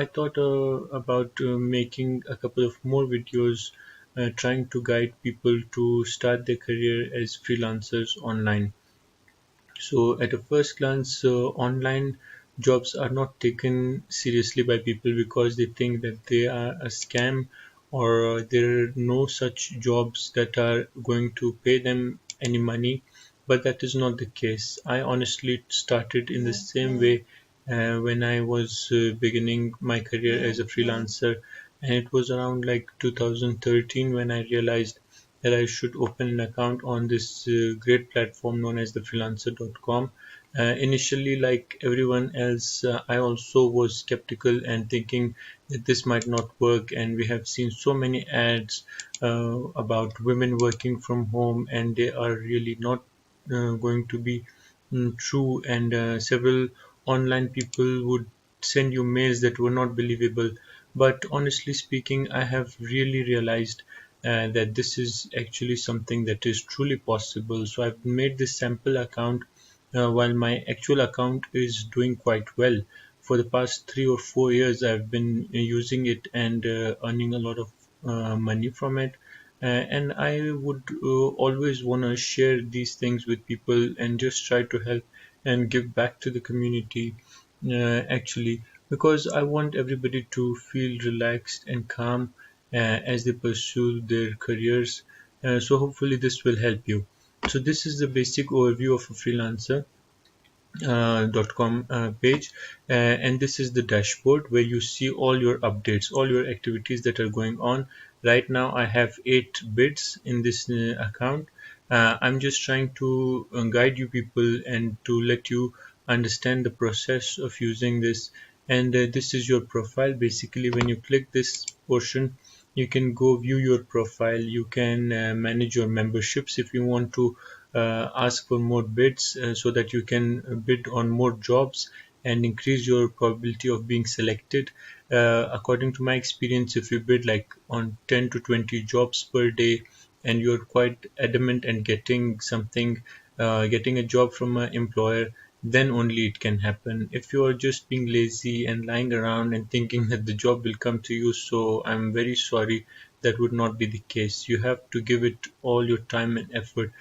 I thought about making a couple of more videos trying to guide people to start their career as freelancers online. So, at a first glance, online jobs are not taken seriously by people because they think that they are a scam, or there are no such jobs that are going to pay them any money. But that is not the case. I honestly started in the same way when I was beginning my career as a freelancer, and it was around like 2013 when I realized that I should open an account on this great platform known as the freelancer.com. Initially, like everyone else, I also was skeptical and thinking that this might not work. And we have seen so many ads about women working from home, and they are really not going to be true. And several online people would send you mails that were not believable. But honestly speaking, I have really realized that this is actually something that is truly possible. So I've made this sample account while my actual account is doing quite well. For the past 3 or 4 years, I've been using it and earning a lot of money from it. And I would always want to share these things with people and just try to help and give back to the community actually, because I want everybody to feel relaxed and calm as they pursue their careers. So hopefully this will help you. So this is the basic overview of a freelancer .com page, and this is the dashboard where you see all your updates, all your activities that are going on. Right now I have 8 bids in this account. I'm just trying to guide you people and to let you understand the process of using this. And this is your profile. Basically, when you click this portion, you can go view your profile. You can manage your memberships if you want to ask for more bids so that you can bid on more jobs and increase your probability of being selected. According to my experience, if you bid like on 10 to 20 jobs per day and you're quite adamant and getting something, getting a job from an employer, then only it can happen. If you are just being lazy and lying around and thinking that the job will come to you, so I'm very sorry, that would not be the case. You have to give it all your time and effort.